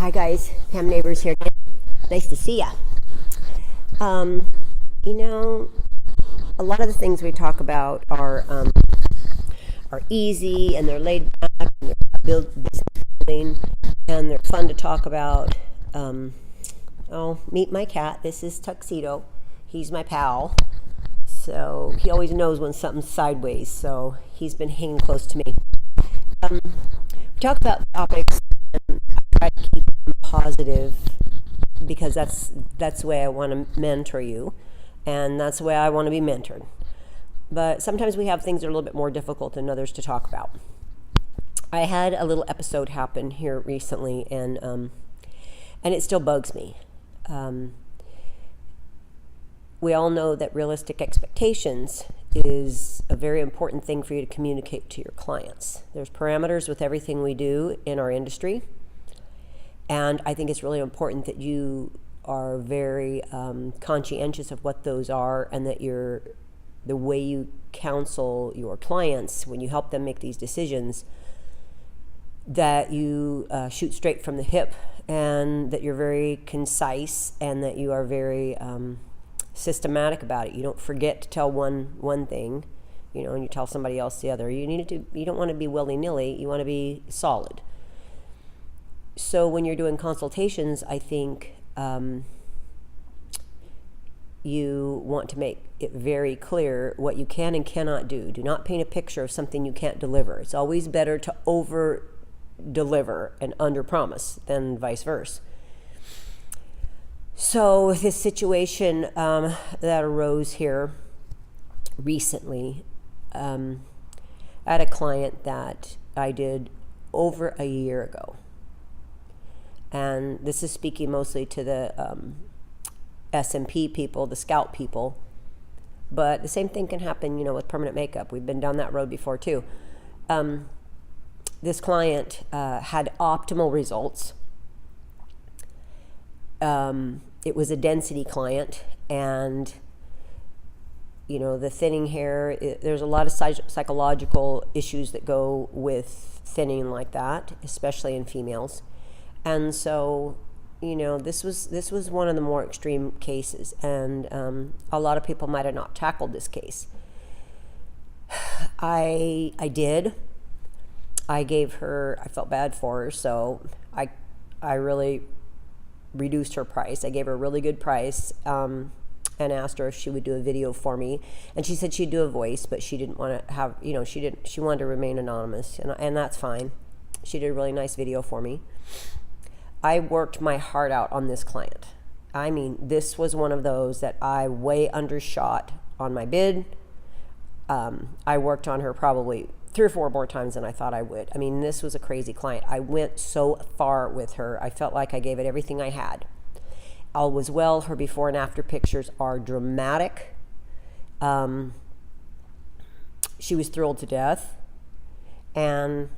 Hi guys, Pam Neighbors here. Nice to see ya. You know, a lot of the things we talk about are easy and they're laid back and they're business building and they're fun to talk about. Meet my cat. This is Tuxedo. He's my pal. So he always knows when something's sideways. So he's been hanging close to me. We talk about topics and I try to keep them positive because that's the way I want to mentor you, and that's the way I want to be mentored. But sometimes we have things that are a little bit more difficult than others to talk about. I had a little episode happen here recently, and it still bugs me. We all know that realistic expectations is a very important thing for you to communicate to your clients. There's parameters with everything we do in our industry, and I think it's really important that you are very conscientious of what those are, and that the way you counsel your clients when you help them make these decisions, that you shoot straight from the hip, and that you're very concise, and that you are very systematic about it. You don't forget to tell one thing, and you tell somebody else the other. You don't want to be willy-nilly. You want to be solid. So when you're doing consultations, I think you want to make it very clear what you can and cannot do. Do not paint a picture of something you can't deliver. It's always better to over deliver and under promise than vice versa. So this situation that arose here recently, I had a client that I did over a year ago. And this is speaking mostly to the S&P people, the scalp people. But the same thing can happen, with permanent makeup. We've been down that road before too. This client had optimal results. It was a density client, and the thinning hair, there's a lot of psychological issues that go with thinning like that, especially in females. And so, this was one of the more extreme cases, and a lot of people might have not tackled this case. I did. I gave her, I felt bad for her, so I really reduced her price. I gave her a really good price, and asked her if she would do a video for me. And she said she'd do a voice, but she didn't want to have, she wanted to remain anonymous, and that's fine. She did a really nice video for me. I worked my heart out on this client. I mean, this was one of those that I way undershot on my bid. I worked on her probably 3 or 4 more times than I thought I would. I mean, this was a crazy client. I went so far with her. I felt like I gave it everything I had. All was well. Her before and after pictures are dramatic. She was thrilled to death. And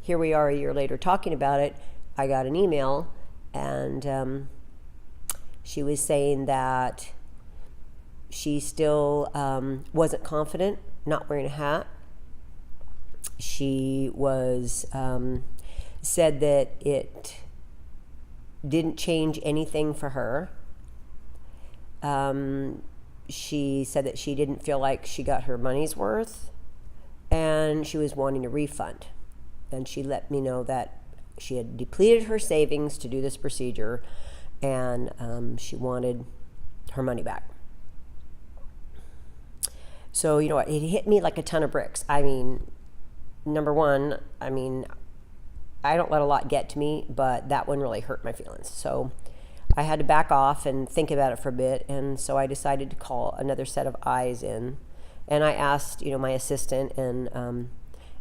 here we are a year later talking about it. I got an email, and she was saying that she still wasn't confident not wearing a hat. She was said that it didn't change anything for her. She said that she didn't feel like she got her money's worth, and she was wanting a refund. And she let me know that she had depleted her savings to do this procedure, and she wanted her money back. So, it hit me like a ton of bricks. I mean, number one, I don't let a lot get to me, but that one really hurt my feelings. So I had to back off and think about it for a bit, and so I decided to call another set of eyes in. And I asked, my assistant and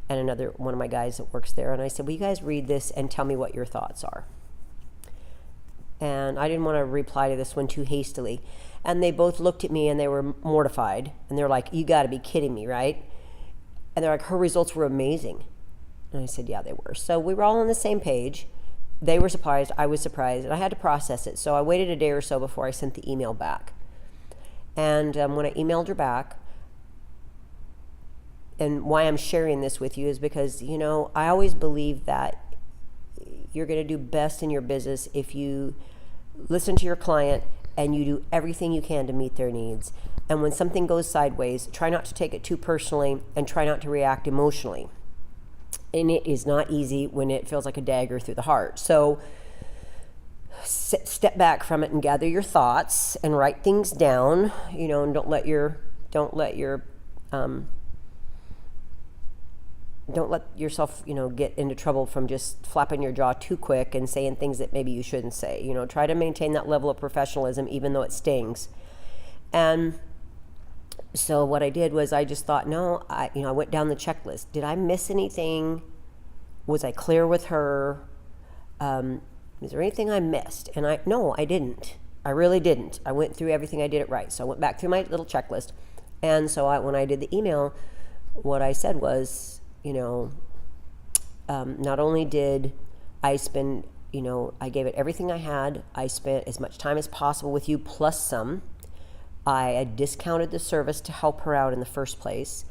another one of my guys that works there, and I said, will you guys read this and tell me what your thoughts are? And I didn't want to reply to this one too hastily. And they both looked at me and they were mortified. And they're like, you got to be kidding me, right? And they're like, her results were amazing. And I said, yeah, they were. So we were all on the same page. They were surprised. I was surprised. And I had to process it. So I waited a day or so before I sent the email back. And when I emailed her back, and why I'm sharing this with you is because, I always believe that you're going to do best in your business if you listen to your client and you do everything you can to meet their needs. And when something goes sideways, try not to take it too personally and try not to react emotionally. And it is not easy when it feels like a dagger through the heart. So step back from it and gather your thoughts and write things down, and don't let yourself, get into trouble from just flapping your jaw too quick and saying things that maybe you shouldn't say. Try to maintain that level of professionalism, even though it stings. And so what I did was I just thought, I went down the checklist. Did I miss anything? Was I clear with her? Is there anything I missed? And no, I didn't. I really didn't. I went through everything. I did it right. So I went back through my little checklist. And so when I did the email, what I said was, not only did I spend, I gave it everything I had. I spent as much time as possible with you plus some. I had discounted the service to help her out in the first place.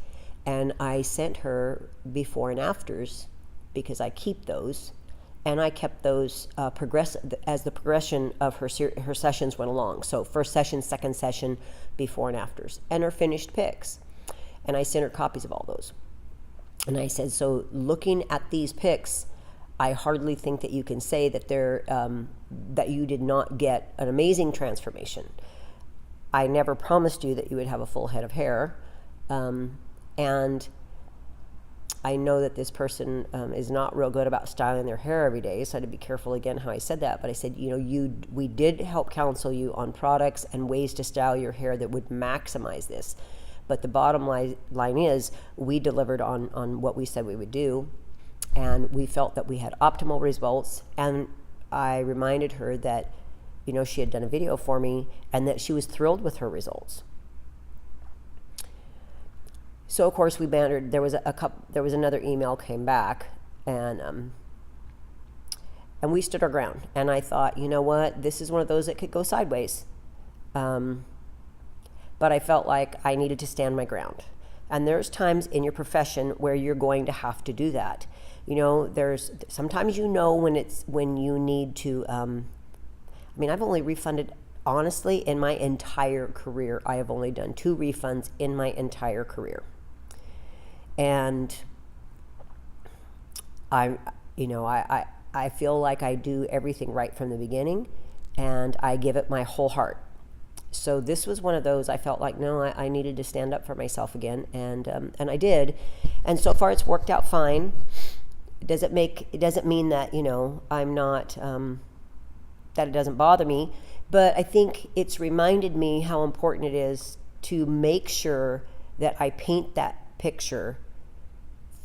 And I sent her before and afters because I keep those. And I kept those as the progression of her sessions went along. So first session, second session, before and afters, and her finished pics. And I sent her copies of all those. And I said, so looking at these pics, I hardly think that you can say that that you did not get an amazing transformation. I never promised you that you would have a full head of hair, and I know that this person is not real good about styling their hair every day, so I had to be careful again how I said that. But I said, we did help counsel you on products and ways to style your hair that would maximize this. But the bottom line is we delivered on what we said we would do, and we felt that we had optimal results. And I reminded her that, she had done a video for me and that she was thrilled with her results. So of course we bantered. There was another email came back, and we stood our ground. And I thought, you know what, this is one of those that could go sideways. But I felt like I needed to stand my ground. And there's times in your profession where you're going to have to do that. There's sometimes when you need to. I've only refunded. Honestly, in my entire career, I have only done 2 refunds in my entire career. And I feel like I do everything right from the beginning, and I give it my whole heart. So this was one of those I felt like, no, I needed to stand up for myself again, and I did. And so far it's worked out fine. It doesn't mean that, I'm not, that it doesn't bother me, but I think it's reminded me how important it is to make sure that I paint that picture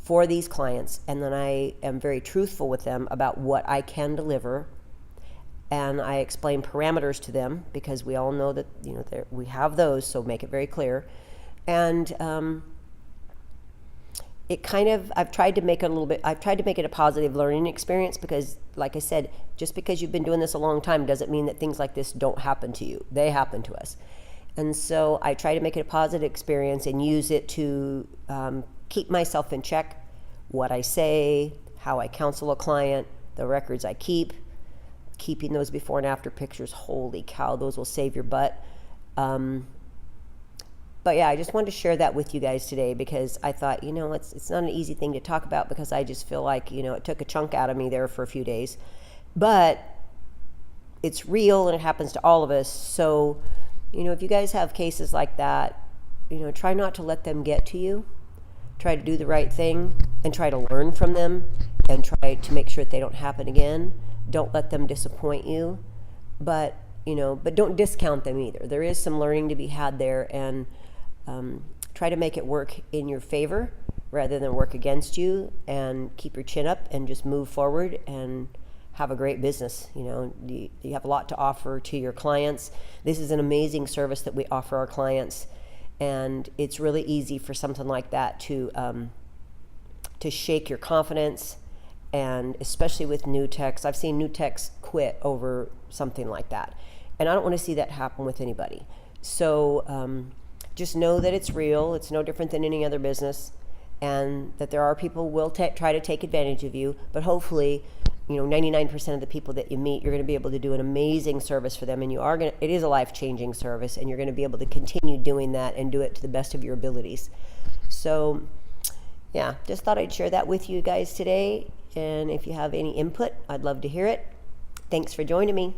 for these clients, and then I am very truthful with them about what I can deliver, and I explain parameters to them because we all know that we have those, so make it very clear. And I've tried to make it a positive learning experience because, like I said, just because you've been doing this a long time doesn't mean that things like this don't happen to you. They happen to us. And so I try to make it a positive experience and use it to keep myself in check, what I say, how I counsel a client, the records I keep, keeping those before and after pictures. Holy cow, those will save your butt. But yeah, I just wanted to share that with you guys today because I thought, it's not an easy thing to talk about because I just feel like, it took a chunk out of me there for a few days. But it's real and it happens to all of us. So, if you guys have cases like that, try not to let them get to you. Try to do the right thing and try to learn from them and try to make sure that they don't happen again. Don't let them disappoint you. But don't discount them either. There is some learning to be had there, and try to make it work in your favor rather than work against you, and keep your chin up and just move forward and have a great business. You have a lot to offer to your clients. This is an amazing service that we offer our clients, and it's really easy for something like that to shake your confidence, and especially with new techs. I've seen new techs quit over something like that, and I don't want to see that happen with anybody. So just know that it's real. It's no different than any other business, and that there are people who will try to take advantage of you, but hopefully 99% of the people that you meet, you're going to be able to do an amazing service for them, and it is a life-changing service, and you're going to be able to continue doing that and do it to the best of your abilities. So yeah, just thought I'd share that with you guys today, and if you have any input, I'd love to hear it. Thanks for joining me.